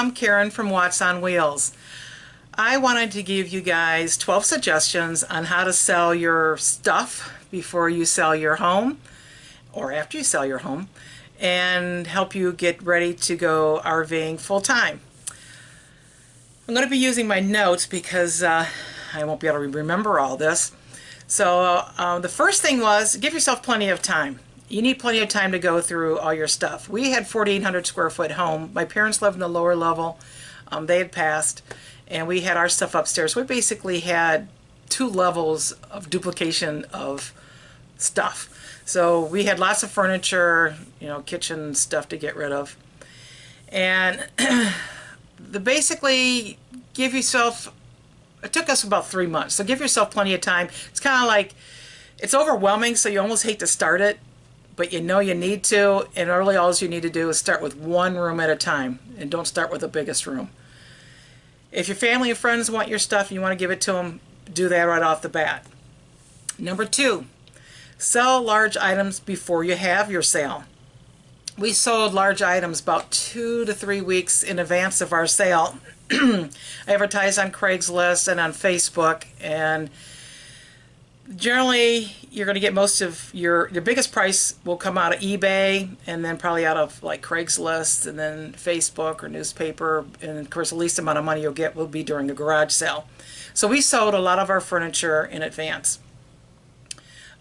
I'm Karen from Watts on Wheels. I wanted to give you guys 12 suggestions on how to sell your stuff before you sell your home or after you sell your home and help you get ready to go RVing full time. I'm going to be using my notes because I won't be able to remember all this. So the first thing was give yourself plenty of time. You need plenty of time to go through all your stuff. We had 4,800 square foot home. My parents lived in the lower level. They had passed, and we had our stuff upstairs. We basically had 2 levels of duplication of stuff. So we had lots of furniture, kitchen stuff to get rid of. And basically give yourself, it took us about 3 months, so give yourself plenty of time. It's kind of like, it's overwhelming, so you almost hate to start it, but you know you need to, and really all you need to do is start with 1 room at a time, and don't start with the biggest room. If your family and friends want your stuff and you want to give it to them, do that right off the bat. Number 2, sell large items before you have your sale. We sold large items about 2 to 3 weeks in advance of our sale. I advertised on Craigslist and on Facebook, and generally you're going to get most of your biggest price will come out of eBay, and then probably out of like Craigslist, and then Facebook or newspaper, and of course the least amount of money you'll get will be during a garage sale. So we sold a lot of our furniture in advance.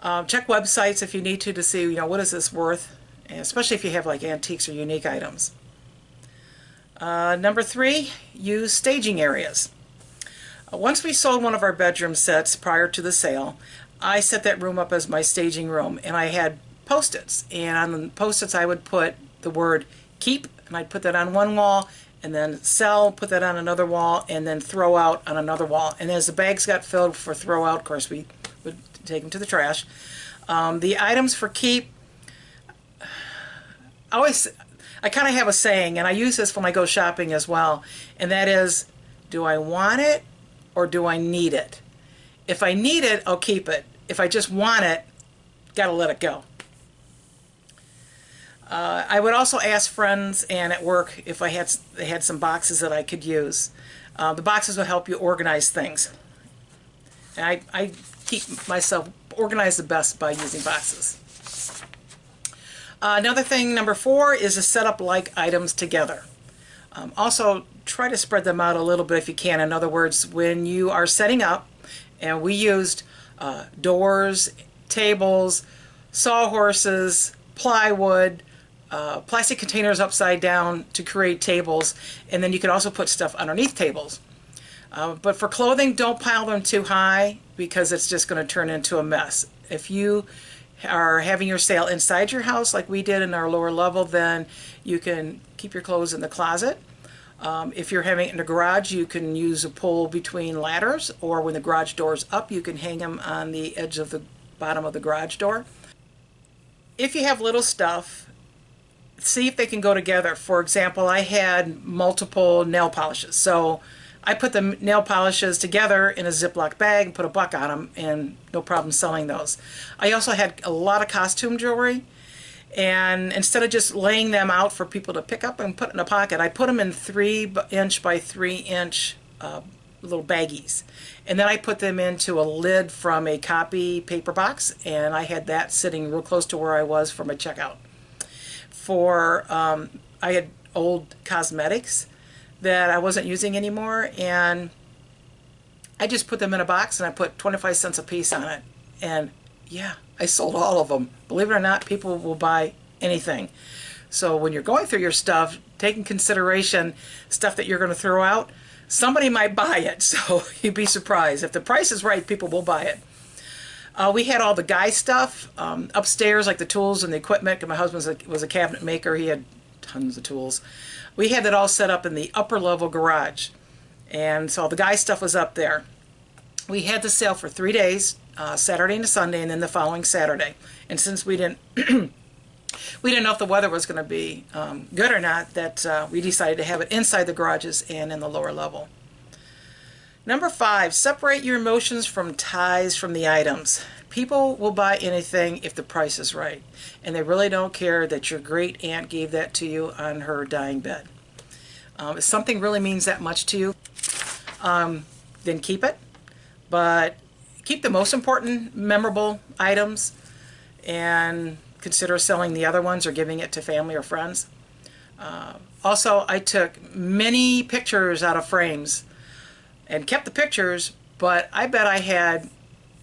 Check websites if you need to see what is this worth, and especially if you have like antiques or unique items. Number 3, use staging areas. Once we sold one of our bedroom sets prior to the sale, I set that room up as my staging room, and I had post-its, and on the post-its I would put the word keep, and I'd put that on one wall, and then sell, put that on another wall, and then throw out on another wall. And as the bags got filled for throw out, of course we would take them to the trash. The items for keep, I kind of have a saying, and I use this when I go shopping as well, and that is, do I want it or do I need it? If I need it, I'll keep it. If I just want it, gotta let it go. I would also ask friends and at work if they had some boxes that I could use. The boxes will help you organize things. And I keep myself organized the best by using boxes. Another thing, number 4, is to set up like items together. Also, try to spread them out a little bit if you can. In other words, when you are setting up, and we used doors, tables, sawhorses, plywood, plastic containers upside down to create tables, and then you could also put stuff underneath tables. But for clothing, don't pile them too high because it's just going to turn into a mess. If you are having your sale inside your house like we did in our lower level, then you can keep your clothes in the closet. If you're having it in a garage, you can use a pull between ladders, or when the garage door's up, you can hang them on the edge of the bottom of the garage door. If you have little stuff, see if they can go together. For example, I had multiple nail polishes, so I put the nail polishes together in a Ziploc bag and put a buck on them, and no problem selling those. I also had a lot of costume jewelry, and instead of just laying them out for people to pick up and put in a pocket, I put them in 3-inch by 3-inch little baggies. And then I put them into a lid from a copy paper box, and I had that sitting real close to where I was for my checkout. I had old cosmetics that I wasn't using anymore, and I just put them in a box and I put 25 cents a piece on it, and yeah, I sold all of them. Believe it or not, people will buy anything. So when you're going through your stuff, take in consideration stuff that you're going to throw out. Somebody might buy it, so you'd be surprised. If the price is right, people will buy it. We had all the guy stuff upstairs, like the tools and the equipment, and my husband was a cabinet maker. He had tons of tools. We had that all set up in the upper level garage, and so the guy stuff was up there. We had the sale for 3 days, Saturday and Sunday, and then the following Saturday. And since we didn't know if the weather was going to be good or not, that we decided to have it inside the garages and in the lower level. Number 5, separate your emotions from ties from the items. People will buy anything if the price is right, and they really don't care that your great aunt gave that to you on her dying bed. If something really means that much to you, then keep it. But keep the most important, memorable items and consider selling the other ones or giving it to family or friends. Also, I took many pictures out of frames and kept the pictures, but I bet I had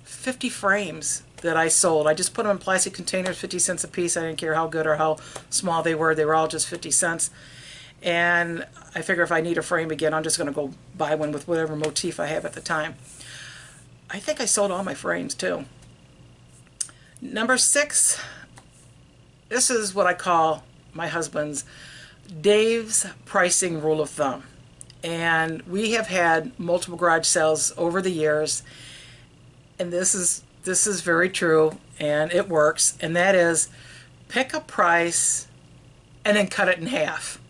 50 frames that I sold. I just put them in plastic containers, 50 cents a piece. I didn't care how good or how small they were. They were all just 50 cents. And I figure if I need a frame again, I'm just going to go buy one with whatever motif I have at the time. I think I sold all my frames too. Number 6, this is what I call my husband's Dave's pricing rule of thumb. And we have had multiple garage sales over the years, and this is very true, and it works, and that is pick a price and then cut it in half.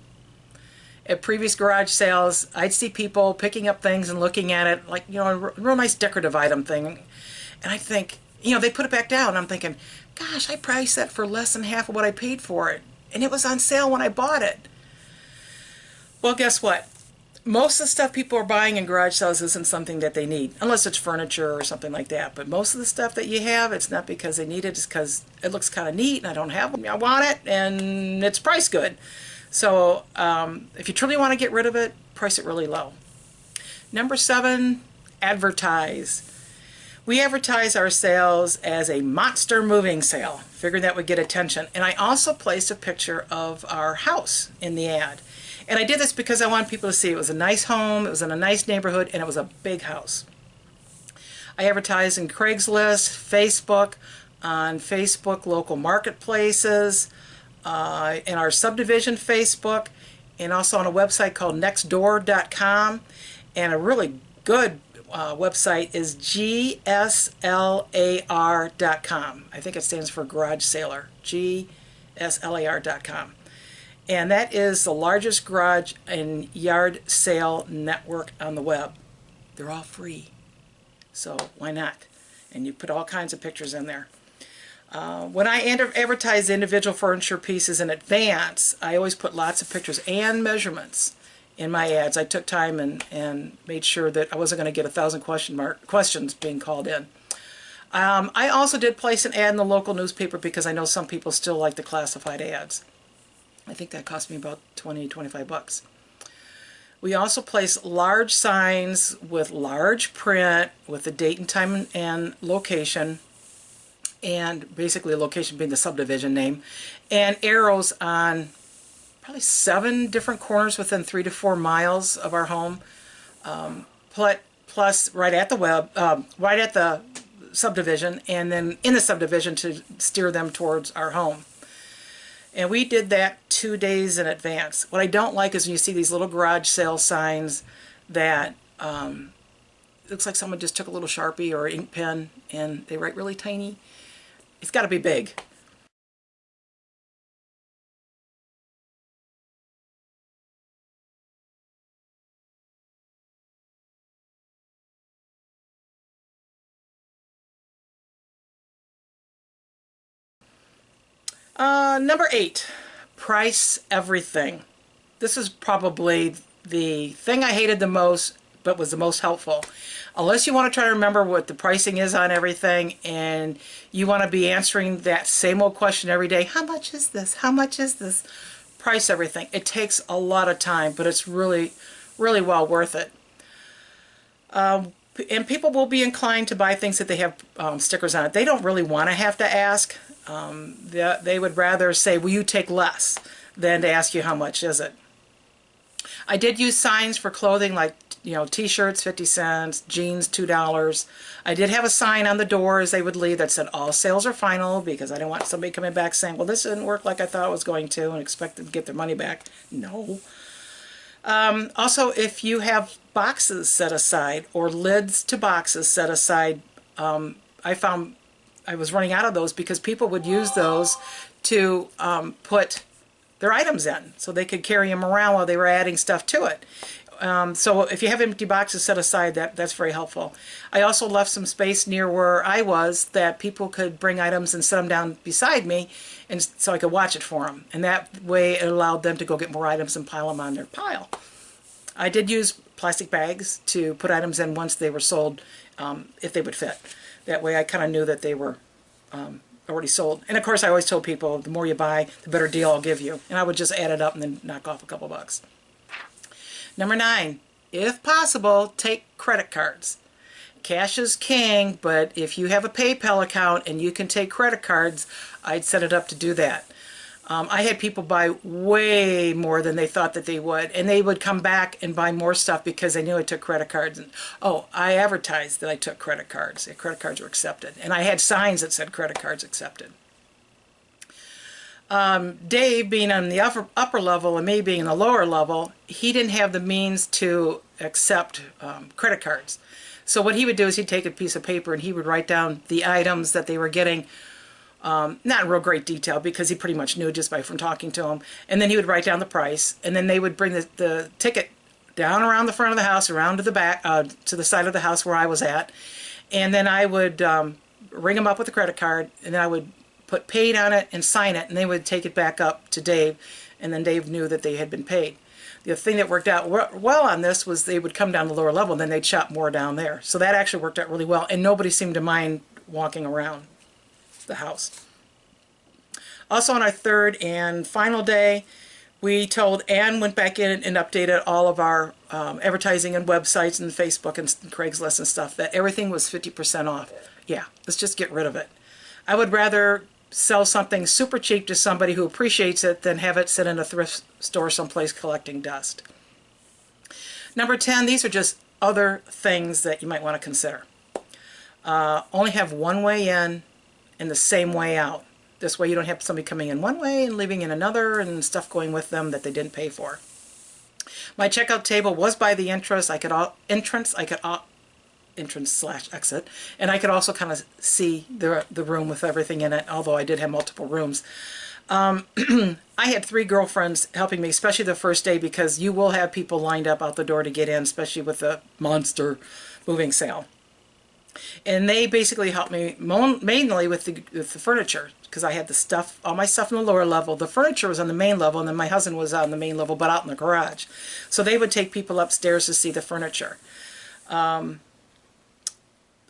At previous garage sales, I'd see people picking up things and looking at it like, a real nice decorative item thing, and I think, they put it back down, and I'm thinking, gosh, I priced that for less than half of what I paid for it, and it was on sale when I bought it. Well, guess what? Most of the stuff people are buying in garage sales isn't something that they need, unless it's furniture or something like that. But most of the stuff that you have, it's not because they need it, it's because it looks kind of neat and I don't have it. I want it and it's priced good. So if you truly want to get rid of it, price it really low. Number 7, advertise. We advertise our sales as a monster moving sale. Figured that would get attention. And I also placed a picture of our house in the ad. And I did this because I wanted people to see it was a nice home, it was in a nice neighborhood, and it was a big house. I advertised in Craigslist, Facebook, on Facebook local marketplaces, in our subdivision Facebook, and also on a website called nextdoor.com. And a really good website is GSLAR.com. I think it stands for Garage Sailor, GSLAR.com. And that is the largest garage and yard sale network on the web. They're all free, so why not? And you put all kinds of pictures in there. When I advertise individual furniture pieces in advance, I always put lots of pictures and measurements in my ads. I took time and made sure that I wasn't going to get 1,000 questions being called in. I also did place an ad in the local newspaper because I know some people still like the classified ads. I think that cost me about $20-25. We also place large signs with large print with the date and time and location, and basically a location being the subdivision name, and arrows on probably 7 different corners within 3 to 4 miles of our home, plus right at the subdivision, and then in the subdivision to steer them towards our home. And we did that 2 days in advance. What I don't like is when you see these little garage sale signs that looks like someone just took a little Sharpie or ink pen and they write really tiny. It's got to be big. Number 8, price everything. This is probably the thing I hated the most, but was the most helpful. Unless you want to try to remember what the pricing is on everything, and you want to be answering that same old question every day, how much is this? How much is this? Price everything. It takes a lot of time, but it's really, really well worth it. And people will be inclined to buy things that they have stickers on it. They don't really want to have to ask. They would rather say, will you take less, than to ask you how much is it. I did use signs for clothing like, t-shirts 50 cents, jeans $2. I did have a sign on the door as they would leave that said all sales are final, because I didn't want somebody coming back saying, well, this didn't work like I thought it was going to, and expect them to get their money back. No. Also, if you have boxes set aside or lids to boxes set aside, I found I was running out of those because people would use those to put their items in so they could carry them around while they were adding stuff to it. So if you have empty boxes set aside, that's very helpful. I also left some space near where I was that people could bring items and set them down beside me, and so I could watch it for them. And that way it allowed them to go get more items and pile them on their pile. I did use plastic bags to put items in once they were sold, if they would fit. That way I kind of knew that they were already sold. And of course I always told people, the more you buy, the better deal I'll give you. And I would just add it up and then knock off a couple bucks. Number 9, if possible, take credit cards. Cash is king, but if you have a PayPal account and you can take credit cards, I'd set it up to do that. I had people buy way more than they thought that they would, and they would come back and buy more stuff because they knew I took credit cards. And oh, I advertised that I took credit cards. The credit cards were accepted, and I had signs that said credit cards accepted. Dave, being on the upper level and me being in the lower level, he didn't have the means to accept credit cards. So what he would do is he'd take a piece of paper and he would write down the items that they were getting. Not in real great detail because he pretty much knew just from talking to him. And then he would write down the price, and then they would bring the ticket down around the front of the house, around to the back, to the side of the house where I was at. And then I would ring them up with a credit card, and then I would put paid on it and sign it, and they would take it back up to Dave, and then Dave knew that they had been paid. The thing that worked out well on this was they would come down the lower level, and then they'd shop more down there. So that actually worked out really well, and nobody seemed to mind walking around the house. Also on our third and final day, we told Ann went back in and updated all of our advertising and websites and Facebook and Craigslist and stuff, that everything was 50% off. Yeah, let's just get rid of it. I would rather sell something super cheap to somebody who appreciates it than have it sit in a thrift store someplace collecting dust. Number 10, these are just other things that you might want to consider. Only have one way in and the same way out. This way you don't have somebody coming in one way and leaving in another and stuff going with them that they didn't pay for. My checkout table was by the entrance. Entrance/exit, and I could also kind of see the room with everything in it, although I did have multiple rooms. I had 3 girlfriends helping me, especially the first day, because you will have people lined up out the door to get in, especially with the monster moving sale. And they basically helped me mainly with the furniture, because I had the stuff, all my stuff on the lower level. The furniture was on the main level, and then my husband was on the main level, but out in the garage. So they would take people upstairs to see the furniture.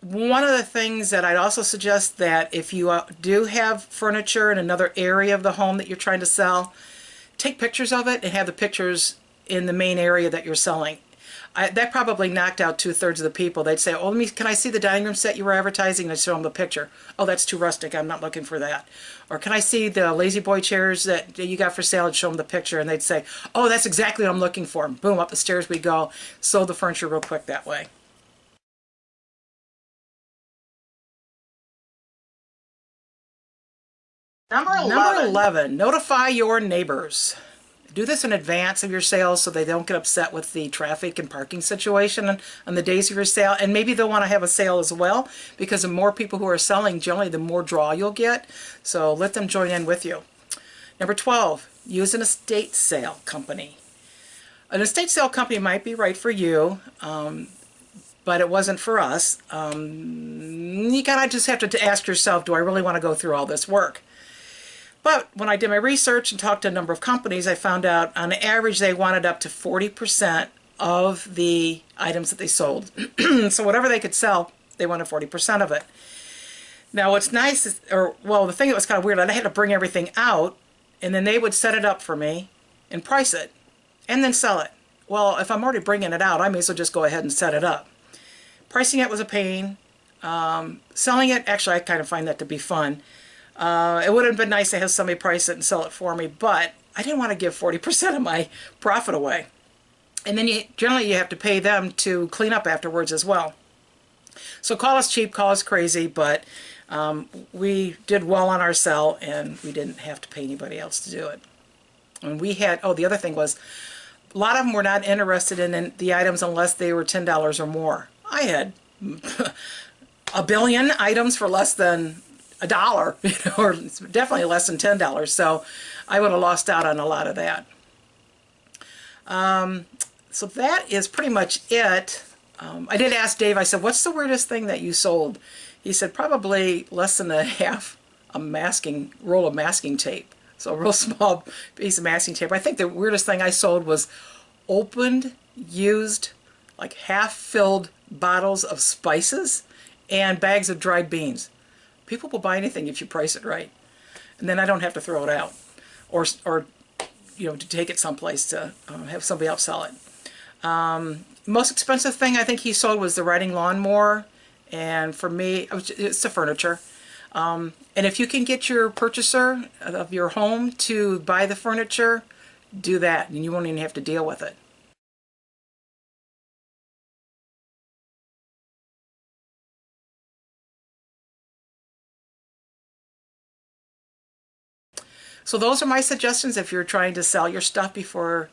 One of the things that I'd also suggest, that if you do have furniture in another area of the home that you're trying to sell, take pictures of it and have the pictures in the main area that you're selling. That probably knocked out 2/3 of the people. They'd say, oh, can I see the dining room set you were advertising? And I'd show them the picture. Oh, that's too rustic. I'm not looking for that. Or can I see the Lazy Boy chairs that you got for sale? I'd show them the picture, and they'd say, oh, that's exactly what I'm looking for. And boom, up the stairs we go. Sold the furniture real quick that way. Number 11, notify your neighbors. Do this in advance of your sales so they don't get upset with the traffic and parking situation on the days of your sale. And maybe they'll want to have a sale as well, because the more people who are selling, generally the more draw you'll get. So let them join in with you. Number 12, use an estate sale company. An estate sale company might be right for you, but it wasn't for us. You kind of just have to ask yourself, do I really want to go through all this work? But when I did my research and talked to a number of companies, I found out on average they wanted up to 40% of the items that they sold. So whatever they could sell, they wanted 40% of it. Now what's nice is, the thing that was kind of weird, I had to bring everything out, and then they would set it up for me and price it and then sell it. Well, if I'm already bringing it out, I may as well just go ahead and set it up. Pricing it was a pain. Selling it, actually I kind of find that to be fun. It would have been nice to have somebody price it and sell it for me, but I didn't want to give 40% of my profit away. And then generally you have to pay them to clean up afterwards as well. So call us cheap, call us crazy, but we did well on our sell, and we didn't have to pay anybody else to do it. And we had, the other thing was, a lot of them were not interested in the items unless they were $10 or more. I had a billion items for less than $1, or definitely less than $10. So I would have lost out on a lot of that. So that is pretty much it. I did ask Dave, I said, what's the weirdest thing that you sold? He said probably less than a half a roll of masking tape. So a real small piece of masking tape. I think the weirdest thing I sold was opened, used, like half-filled bottles of spices and bags of dried beans. People will buy anything if you price it right. And then I don't have to throw it out or to take it someplace to have somebody else sell it. Most expensive thing I think he sold was the riding lawnmower, and for me, it's the furniture. And if you can get your purchaser of your home to buy the furniture, do that, and you won't even have to deal with it. So those are my suggestions if you're trying to sell your stuff before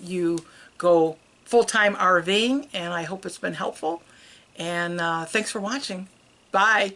you go full-time RVing, and I hope it's been helpful. And thanks for watching. Bye.